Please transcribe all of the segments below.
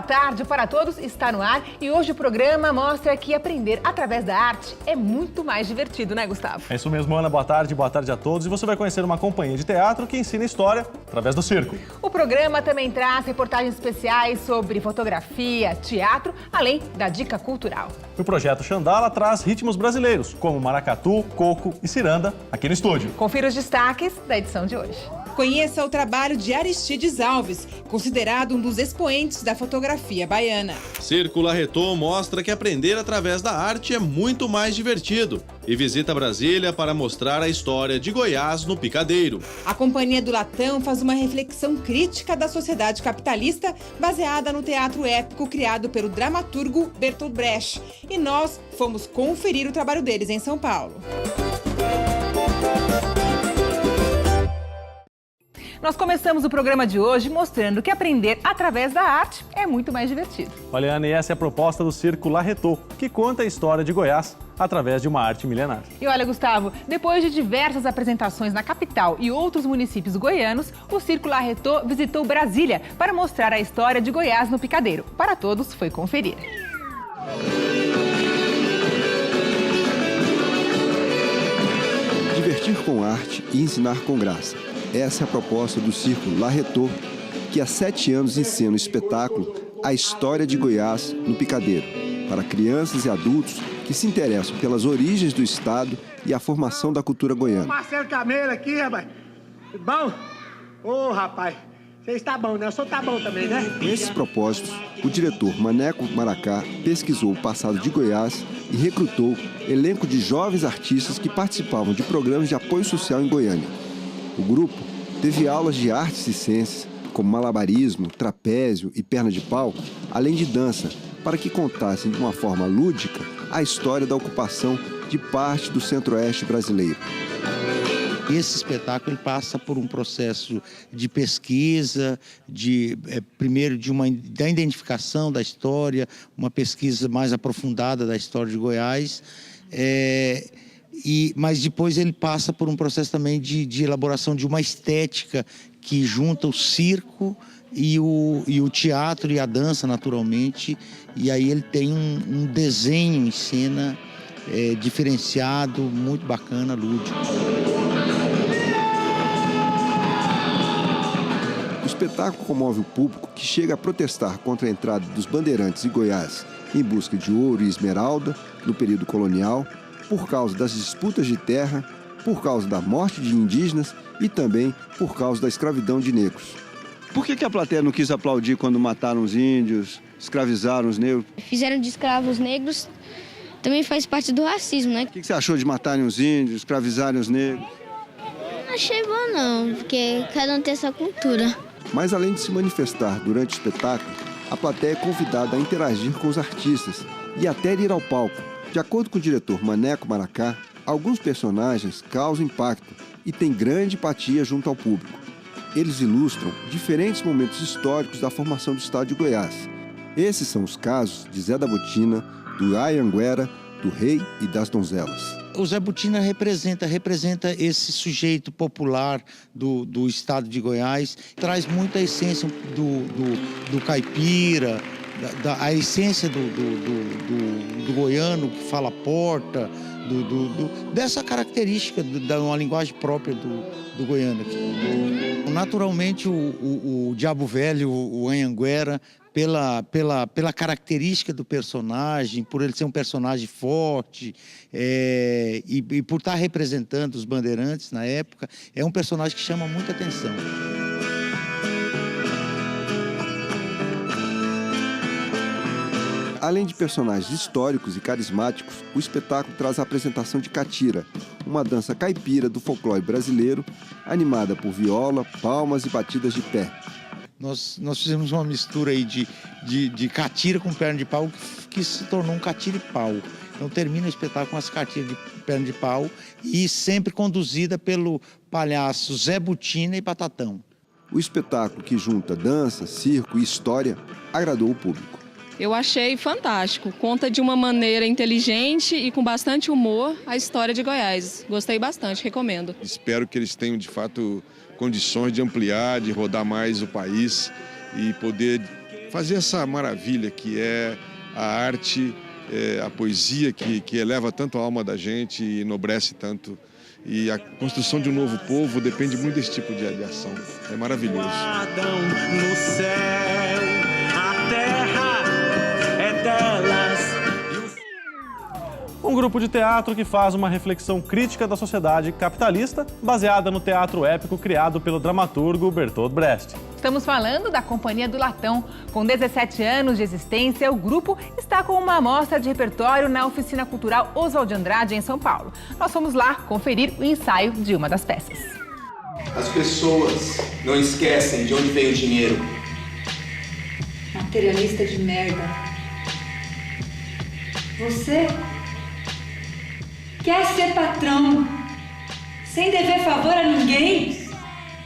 tarde para todos, está no ar e hoje o programa mostra que aprender através da arte é muito mais divertido, né, Gustavo? É isso mesmo, Ana. Boa tarde a todos. E você vai conhecer uma companhia de teatro que ensina história através do circo. O programa também traz reportagens especiais sobre fotografia, teatro, além da dica cultural. O projeto Xandala traz ritmos brasileiros, como maracatu, coco e ciranda, aqui no estúdio. Confira os destaques da edição de hoje. Conheça o trabalho de Aristides Alves, considerado um dos expoentes da fotografia baiana. Circo Larretô mostra que aprender através da arte é muito mais divertido. E visita Brasília para mostrar a história de Goiás no Picadeiro. A Companhia do Latão faz uma reflexão crítica da sociedade capitalista baseada no teatro épico criado pelo dramaturgo Bertolt Brecht. E nós fomos conferir o trabalho deles em São Paulo. Nós começamos o programa de hoje mostrando que aprender através da arte é muito mais divertido. Olha, Ana, e essa é a proposta do Circo Larretô, que conta a história de Goiás através de uma arte milenar. E olha, Gustavo, depois de diversas apresentações na capital e outros municípios goianos, o Circo Larretô visitou Brasília para mostrar a história de Goiás no Picadeiro. Para todos, foi conferir. Divertir com arte e ensinar com graça. Essa é a proposta do Circo Larretô, que há 7 anos ensina o espetáculo A História de Goiás no Picadeiro, para crianças e adultos que se interessam pelas origens do estado e a formação da cultura goiana. Marcelo Camelo aqui, rapaz. Tudo bom? Ô, rapaz, você está bom, né? O senhor está bom também, né? Nesses propósitos, o diretor Maneco Maracá pesquisou o passado de Goiás e recrutou elenco de jovens artistas que participavam de programas de apoio social em Goiânia. O grupo teve aulas de artes e ciências, como malabarismo, trapézio e perna de pau, além de dança, para que contassem de uma forma lúdica a história da ocupação de parte do centro-oeste brasileiro. Esse espetáculo ele passa por um processo de pesquisa, primeiro da identificação da história, uma pesquisa mais aprofundada da história de Goiás, mas depois ele passa por um processo também de elaboração de uma estética que junta o circo e o teatro e a dança, naturalmente. E aí ele tem um desenho em cena diferenciado, muito bacana, lúdico. O espetáculo comove o público que chega a protestar contra a entrada dos bandeirantes em Goiás em busca de ouro e esmeralda no período colonial, por causa das disputas de terra, por causa da morte de indígenas e também por causa da escravidão de negros. Por que a plateia não quis aplaudir quando mataram os índios, escravizaram os negros? Fizeram de escravos negros, também faz parte do racismo, né? O que você achou de matarem os índios, escravizarem os negros? Não achei bom não, porque cada um tem essa cultura. Mas além de se manifestar durante o espetáculo, a plateia é convidada a interagir com os artistas e até ir ao palco. De acordo com o diretor Maneco Maracá, alguns personagens causam impacto e têm grande empatia junto ao público. Eles ilustram diferentes momentos históricos da formação do estado de Goiás. Esses são os casos de Zé da Botina, do Anhanguera, do Rei e das Donzelas. O Zé Botina representa esse sujeito popular do estado de Goiás, traz muita essência do caipira, a essência do goiano que fala porta, dessa característica de uma linguagem própria do goiano. Naturalmente, o Diabo Velho, o Anhanguera, pela característica do personagem, por ele ser um personagem forte e por estar representando os bandeirantes na época, é um personagem que chama muita atenção. Além de personagens históricos e carismáticos, o espetáculo traz a apresentação de catira, uma dança caipira do folclore brasileiro, animada por viola, palmas e batidas de pé. Nós fizemos uma mistura aí de catira com perna de pau que se tornou um catira e pau. Então termina o espetáculo com as catiras de perna de pau e sempre conduzida pelo palhaço Zé Botina e Batatão. O espetáculo, que junta dança, circo e história, agradou o público. Eu achei fantástico. Conta de uma maneira inteligente e com bastante humor a história de Goiás. Gostei bastante, recomendo. Espero que eles tenham, de fato, condições de ampliar, de rodar mais o país e poder fazer essa maravilha que é a arte, a poesia que eleva tanto a alma da gente e enobrece tanto. E a construção de um novo povo depende muito desse tipo de ação. É maravilhoso. No céu, a terra é delas. Um grupo de teatro que faz uma reflexão crítica da sociedade capitalista, baseada no teatro épico criado pelo dramaturgo Bertolt Brecht. Estamos falando da Companhia do Latão. Com 17 anos de existência, o grupo está com uma amostra de repertório na Oficina Cultural Oswald de Andrade, em São Paulo. Nós fomos lá conferir o ensaio de uma das peças. As pessoas não esquecem de onde vem o dinheiro. Materialista de merda. Você quer ser patrão sem dever favor a ninguém?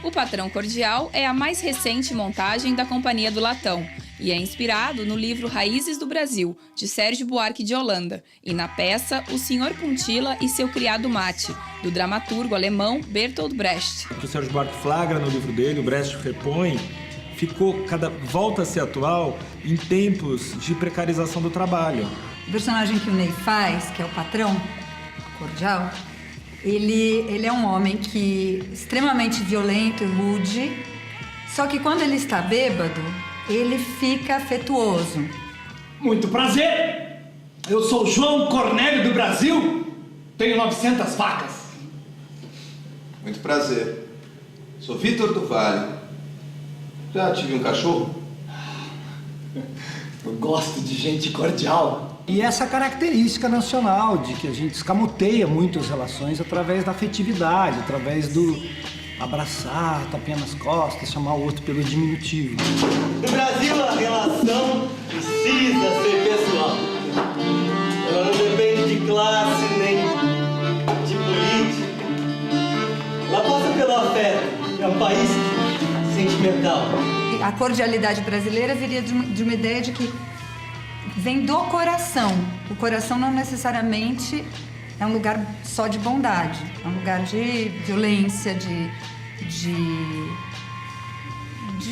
O Patrão Cordial é a mais recente montagem da Companhia do Latão e é inspirado no livro Raízes do Brasil, de Sérgio Buarque de Holanda, e na peça O Senhor Puntila e Seu Criado Mate, do dramaturgo alemão Bertolt Brecht. O que o Sérgio Buarque flagra no livro dele, o Brecht repõe, volta a ser atual em tempos de precarização do trabalho. O personagem que o Ney faz, que é o patrão cordial, ele é um homem extremamente violento e rude, só que quando ele está bêbado, ele fica afetuoso. Muito prazer! Eu sou João Cornélio do Brasil, tenho 900 vacas. Muito prazer. Sou Vitor do Vale. Já tive um cachorro? Eu gosto de gente cordial. E essa característica nacional de que a gente escamoteia muito as relações através da afetividade, através do abraçar, tapinha nas costas, chamar o outro pelo diminutivo. No Brasil, a relação precisa ser pessoal. Ela não depende de classe nem de política. Ela passa pelo afeto. É um país sentimental. A cordialidade brasileira viria de uma ideia de que vem do coração. O coração não necessariamente é um lugar só de bondade. É um lugar de violência, de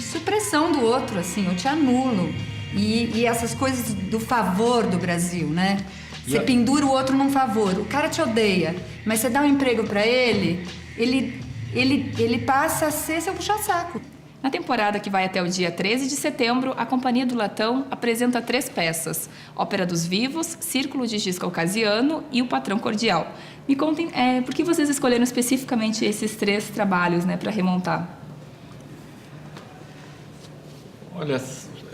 supressão do outro, assim. Eu te anulo. E essas coisas do favor do Brasil, né? Você pendura o outro num favor. O cara te odeia, mas você dá um emprego pra ele passa a ser seu puxa-saco. Na temporada que vai até o dia 13 de setembro, a Companhia do Latão apresenta 3 peças: Ópera dos Vivos, Círculo de Giz Caucasiano e O Patrão Cordial. Me contem, por que vocês escolheram especificamente esses 3 trabalhos, né, para remontar? Olha,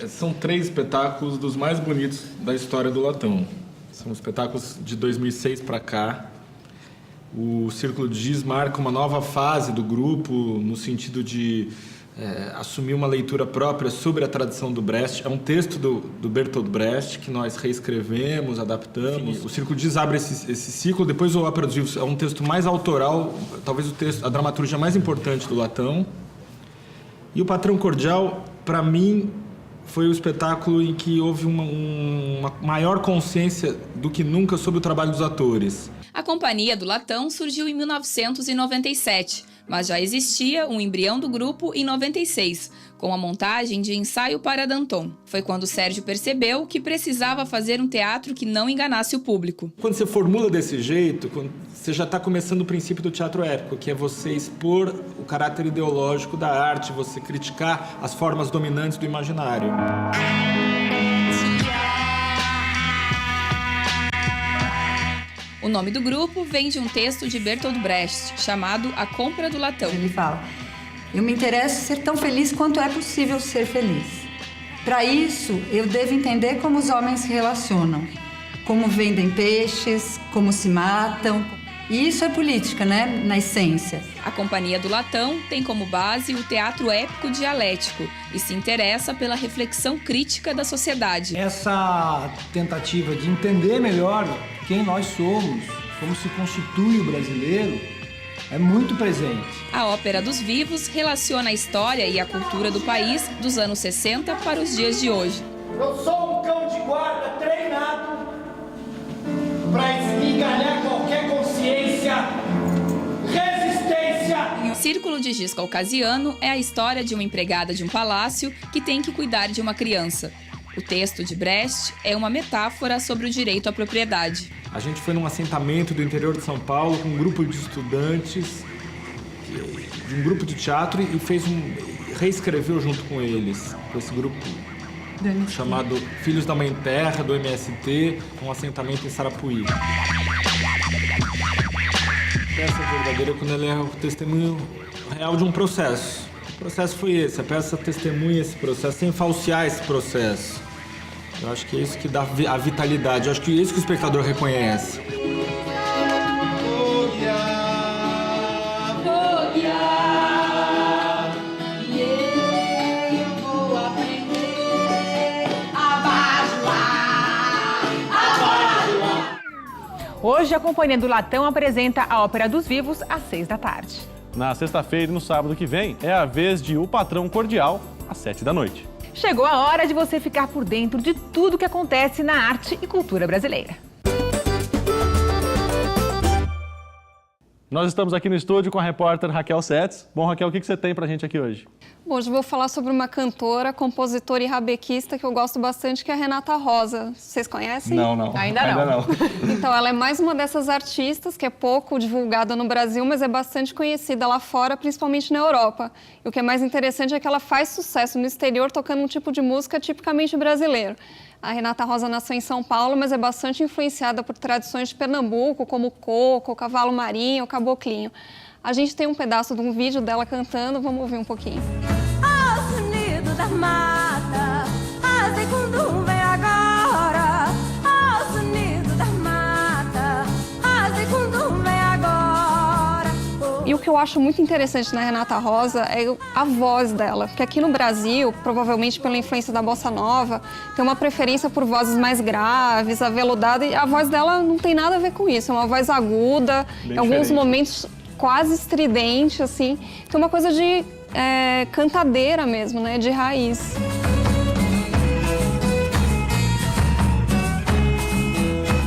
são 3 espetáculos dos mais bonitos da história do Latão. São espetáculos de 2006 para cá. O Círculo de Giz marca uma nova fase do grupo, no sentido de assumir uma leitura própria sobre a tradição do Brecht. É um texto do Bertolt Brecht que nós reescrevemos, adaptamos. O Círculo de Giz abre esse ciclo. Depois o Ópera dos Vivos é um texto mais autoral, talvez a dramaturgia mais importante do Latão. E o Patrão Cordial, para mim, foi o espetáculo em que houve uma maior consciência do que nunca sobre o trabalho dos atores. A Companhia do Latão surgiu em 1997, mas já existia um embrião do grupo em 96, com a montagem de Ensaio para Danton. Foi quando Sérgio percebeu que precisava fazer um teatro que não enganasse o público. Quando você formula desse jeito, você já está começando o princípio do teatro épico, que é você expor o caráter ideológico da arte, você criticar as formas dominantes do imaginário. O nome do grupo vem de um texto de Bertolt Brecht, chamado A Compra do Latão. Ele fala: eu me interesso em ser tão feliz quanto é possível ser feliz. Para isso, eu devo entender como os homens se relacionam, como vendem peixes, como se matam. E isso é política, né? Na essência. A Companhia do Latão tem como base o teatro épico dialético e se interessa pela reflexão crítica da sociedade. Essa tentativa de entender melhor quem nós somos, como se constitui o brasileiro, é muito presente. A Ópera dos Vivos relaciona a história e a cultura do país dos anos 60 para os dias de hoje. Eu sou um cão de guarda treinado para esmigalhar qualquer consciência, resistência. Círculo de Giz Caucasiano é a história de uma empregada de um palácio que tem que cuidar de uma criança. O texto de Brecht é uma metáfora sobre o direito à propriedade. A gente foi num assentamento do interior de São Paulo com um grupo de estudantes de um grupo de teatro e reescreveu junto com eles, com esse grupo chamado Filhos da Mãe Terra, do MST, um assentamento em Sarapuí. A peça verdadeira quando ela é o testemunho real de um processo. O processo foi esse, a peça testemunha esse processo, sem falsear esse processo. Eu acho que é isso que dá a vitalidade, eu acho que é isso que o espectador reconhece. Hoje, a Companhia do Latão apresenta a Ópera dos Vivos às 6 da tarde. Na sexta-feira e no sábado que vem, é a vez de O Patrão Cordial, às 7 da noite. Chegou a hora de você ficar por dentro de tudo que acontece na arte e cultura brasileira. Nós estamos aqui no estúdio com a repórter Raquel Setz. Bom, Raquel, o que você tem pra gente aqui hoje? Hoje eu vou falar sobre uma cantora, compositora e rabequista que eu gosto bastante, que é a Renata Rosa. Vocês conhecem? Não. Ainda não. Então, ela é mais uma dessas artistas que é pouco divulgada no Brasil, mas é bastante conhecida lá fora, principalmente na Europa. E o que é mais interessante é que ela faz sucesso no exterior tocando um tipo de música tipicamente brasileiro. A Renata Rosa nasceu em São Paulo, mas é bastante influenciada por tradições de Pernambuco, como o coco, o cavalo marinho, o caboclinho. A gente tem um pedaço de um vídeo dela cantando, vamos ouvir um pouquinho. Ó sonido da mata, a secundum vem agora. Ó sonido da mata, a secundum vem agora. E o que eu acho muito interessante na Renata Rosa é a voz dela, porque aqui no Brasil, provavelmente pela influência da bossa nova, tem uma preferência por vozes mais graves, aveludadas, e a voz dela não tem nada a ver com isso, é uma voz aguda, em alguns momentos quase estridente, assim, que é uma coisa de cantadeira mesmo, né, de raiz.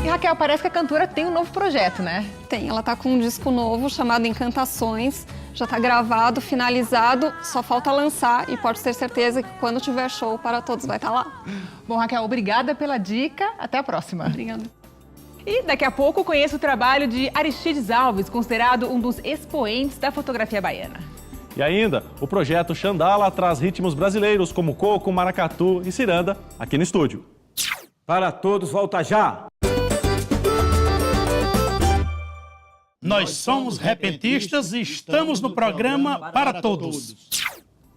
E Raquel, parece que a cantora tem um novo projeto, né? Tem, ela tá com um disco novo chamado Encantações, já tá gravado, finalizado, só falta lançar e pode ter certeza que quando tiver show para todos vai estar lá. Bom, Raquel, obrigada pela dica, até a próxima. Obrigada. E daqui a pouco conheço o trabalho de Aristides Alves, considerado um dos expoentes da fotografia baiana. E ainda, o projeto Xandala traz ritmos brasileiros como coco, maracatu e ciranda aqui no estúdio. Para todos, volta já! Nós somos repentistas e estamos no programa Para Todos.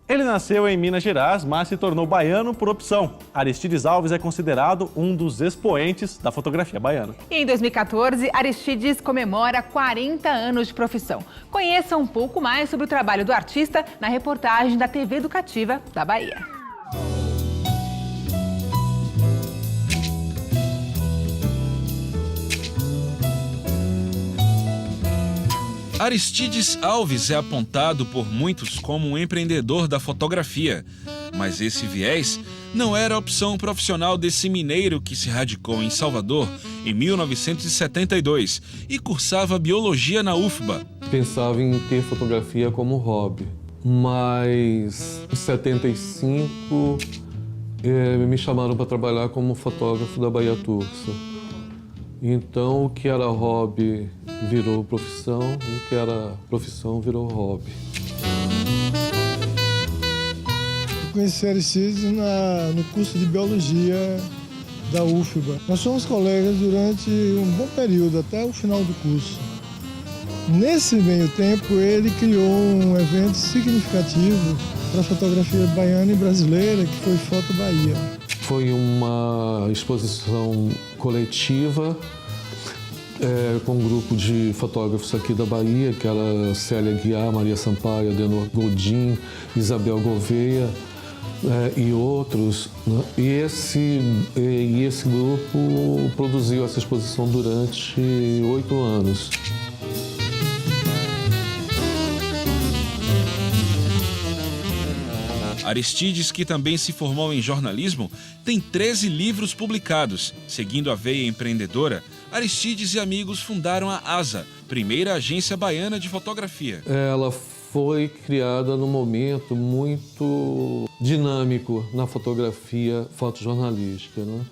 Ele nasceu em Minas Gerais, mas se tornou baiano por opção. Aristides Alves é considerado um dos expoentes da fotografia baiana. E em 2014, Aristides comemora 40 anos de profissão. Conheça um pouco mais sobre o trabalho do artista na reportagem da TV Educativa da Bahia. Aristides Alves é apontado por muitos como um empreendedor da fotografia, mas esse viés não era a opção profissional desse mineiro que se radicou em Salvador em 1972 e cursava biologia na UFBA. Pensava em ter fotografia como hobby, mas em 75 me chamaram para trabalhar como fotógrafo da Bahia Tursa. Então, o que era hobby virou profissão e o que era profissão virou hobby. Eu conheci Aristides no curso de Biologia da UFBA. Nós fomos colegas durante um bom período, até o final do curso. Nesse meio tempo, ele criou um evento significativo para a fotografia baiana e brasileira, que foi Foto Bahia. Foi uma exposição coletiva com um grupo de fotógrafos aqui da Bahia, que era Célia Guiar, Maria Sampaio, Adenor Godin, Isabel Gouveia e outros. Né? E esse grupo produziu essa exposição durante 8 anos. Aristides, que também se formou em jornalismo, tem 13 livros publicados. Seguindo a veia empreendedora, Aristides e amigos fundaram a ASA, primeira agência baiana de fotografia. Ela foi criada num momento muito dinâmico na fotografia fotojornalística, né?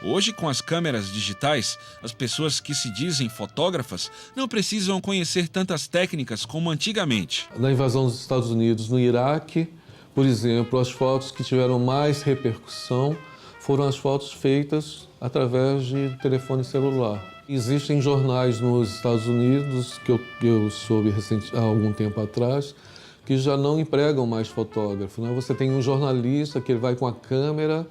Hoje, com as câmeras digitais, as pessoas que se dizem fotógrafas não precisam conhecer tantas técnicas como antigamente. Na invasão dos Estados Unidos no Iraque, por exemplo, as fotos que tiveram mais repercussão foram as fotos feitas através de telefone celular. Existem jornais nos Estados Unidos, que eu soube há algum tempo atrás, que já não empregam mais fotógrafo, né? Você tem um jornalista que ele vai com a câmera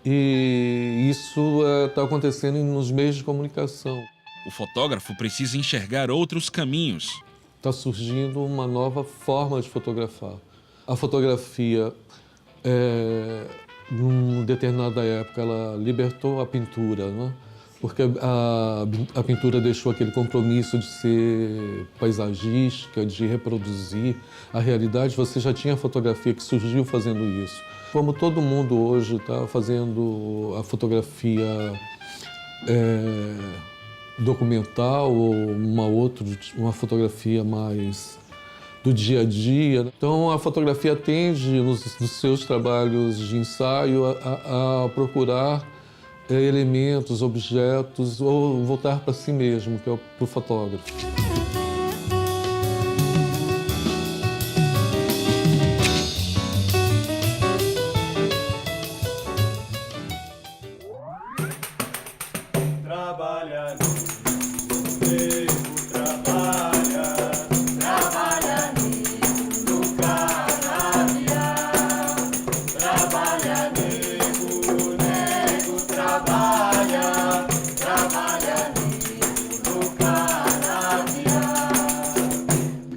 e isso está acontecendo nos meios de comunicação. O fotógrafo precisa enxergar outros caminhos. Está surgindo uma nova forma de fotografar. A fotografia, em determinada época, ela libertou a pintura, né? Porque a pintura deixou aquele compromisso de ser paisagística, de reproduzir a realidade. Você já tinha a fotografia que surgiu fazendo isso. Como todo mundo hoje está fazendo a fotografia documental ou uma fotografia mais do dia a dia. Então, a fotografia tende, nos seus trabalhos de ensaio, a procurar elementos, objetos, ou voltar para si mesmo, que é para o fotógrafo.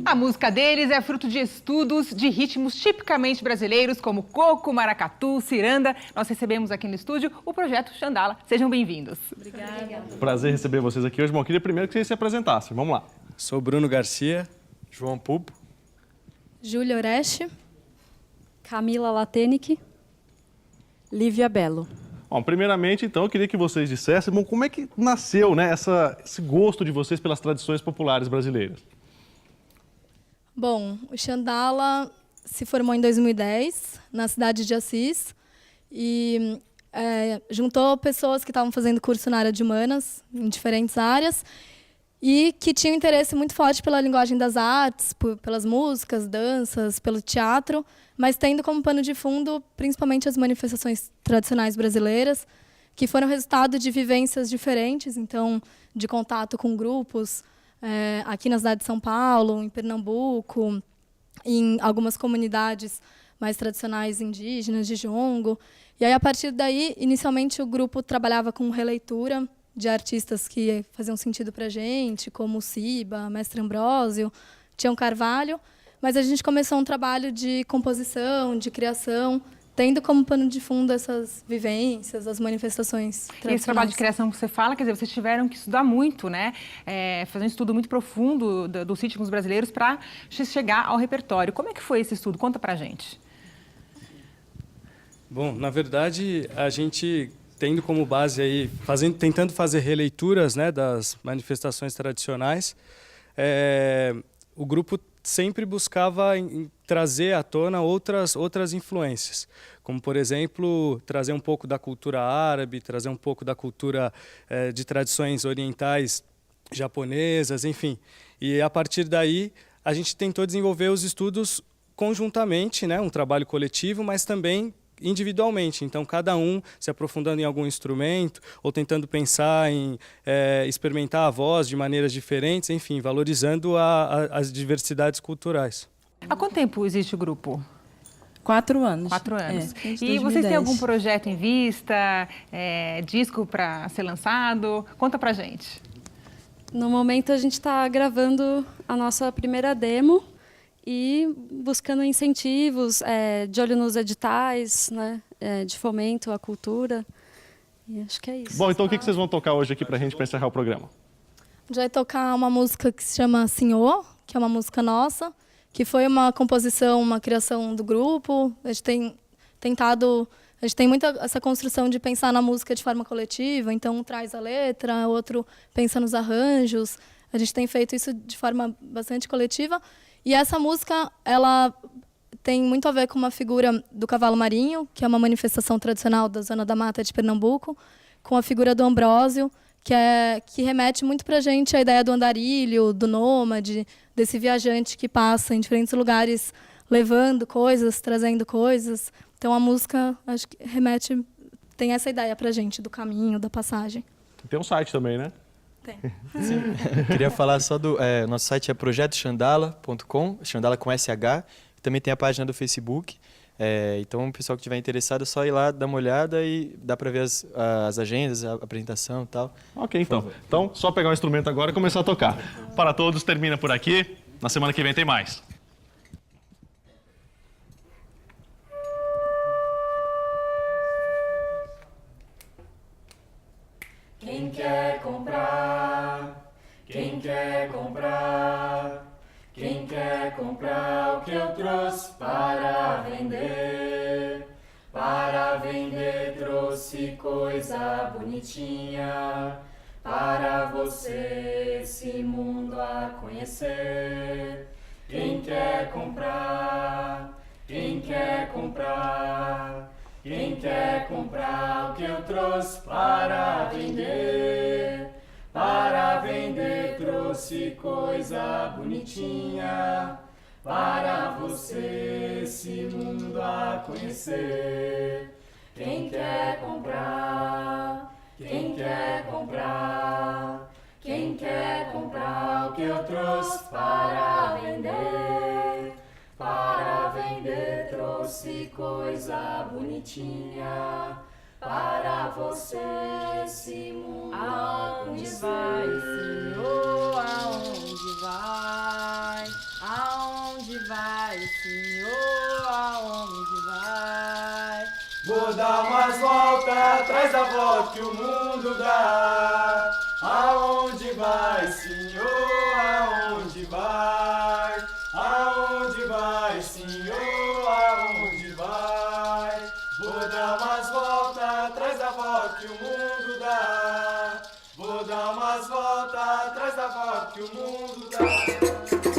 A música deles é fruto de estudos de ritmos tipicamente brasileiros, como coco, maracatu, ciranda. Nós recebemos aqui no estúdio o projeto Xandala. Sejam bem-vindos. Obrigada. Prazer receber vocês aqui hoje. Bom, eu queria primeiro que vocês se apresentassem. Vamos lá. Sou Bruno Garcia, João Pupo, Júlia Oreste, Camila Latenic, Lívia Belo. Bom, primeiramente, então, eu queria que vocês dissessem, bom, como é que nasceu, né, esse gosto de vocês pelas tradições populares brasileiras? Bom, o Xandala se formou em 2010, na cidade de Assis, e juntou pessoas que estavam fazendo curso na área de humanas, em diferentes áreas, e que tinham interesse muito forte pela linguagem das artes, pelas músicas, danças, pelo teatro, mas tendo como pano de fundo principalmente as manifestações tradicionais brasileiras, que foram resultado de vivências diferentes, então, de contato com grupos, aqui na cidade de São Paulo, em Pernambuco, em algumas comunidades mais tradicionais indígenas, de jongo. E aí, a partir daí, inicialmente, o grupo trabalhava com releitura de artistas que faziam sentido para a gente, como Siba, Mestre Ambrósio, Tião Carvalho, mas a gente começou um trabalho de composição, de criação, tendo como pano de fundo essas vivências, as manifestações tradicionais. E esse trabalho de criação que você fala, quer dizer, vocês tiveram que estudar muito, né? Fazer um estudo muito profundo dos ritmos brasileiros para chegar ao repertório. Como é que foi esse estudo? Conta pra gente. Bom, na verdade, a gente tendo como base aí, tentando fazer releituras, né, das manifestações tradicionais, o grupo sempre buscava trazer à tona outras influências, como, por exemplo, trazer um pouco da cultura árabe, trazer um pouco da cultura de tradições orientais japonesas, enfim. E, a partir daí, a gente tentou desenvolver os estudos conjuntamente, né, um trabalho coletivo, mas também individualmente. Então, cada um se aprofundando em algum instrumento ou tentando pensar em experimentar a voz de maneiras diferentes, enfim, valorizando as diversidades culturais. Há quanto tempo existe o grupo? 4 anos. 4 anos. Desde E 2010. vocês têm algum projeto em vista, disco para ser lançado? Conta pra gente. No momento, a gente está gravando a nossa primeira demo e buscando incentivos, de olho nos editais, né, de fomento à cultura. E acho que é isso. Bom, então o que vocês vão tocar hoje aqui pra gente, para encerrar o programa? A gente vai tocar uma música que se chama Senhor, que é uma música nossa, que foi uma composição, uma criação do grupo. A gente tem tentado A gente tem muito essa construção de pensar na música de forma coletiva, então um traz a letra, outro pensa nos arranjos. A gente tem feito isso de forma bastante coletiva. E essa música, ela tem muito a ver com uma figura do cavalo marinho, que é uma manifestação tradicional da Zona da Mata de Pernambuco, com a figura do Ambrósio, que remete muito para a gente a ideia do andarilho, do nômade, desse viajante que passa em diferentes lugares levando coisas, trazendo coisas. Então a música, acho que tem essa ideia para a gente do caminho, da passagem. Tem um site também, né? Tem. Sim. Queria falar só do... nosso site é projetochandala.com, Chandala com SH. Também tem a página do Facebook. Então, o pessoal que estiver interessado é só ir lá, dar uma olhada e dá para ver as agendas, a apresentação e tal. Ok, então. Então, só pegar o instrumento agora e começar a tocar. Para Todos termina por aqui. Na semana que vem tem mais. Quem quer comprar? Quem quer comprar? Quem quer comprar o que eu trouxe para vender? Para vender trouxe coisa bonitinha para você esse mundo a conhecer. Quem quer comprar? Quem quer comprar? Quem quer comprar o que eu trouxe para vender? Para vender trouxe coisa bonitinha para você esse mundo a conhecer. Quem quer comprar? Quem quer comprar? Quem quer comprar o que eu trouxe para vender? Para vender trouxe coisa bonitinha para você esse mundo. Aonde vai, Senhor? Aonde vai? Aonde vai, Senhor? Aonde vai? Vou dar umas voltas atrás da volta que o mundo dá. Aonde vai, Senhor? Aonde vai? Aonde vai, Senhor? Aonde vai? Vou dar umas voltas atrás da volta que o mundo dá. Vou dar umas voltas atrás da volta que o mundo dá.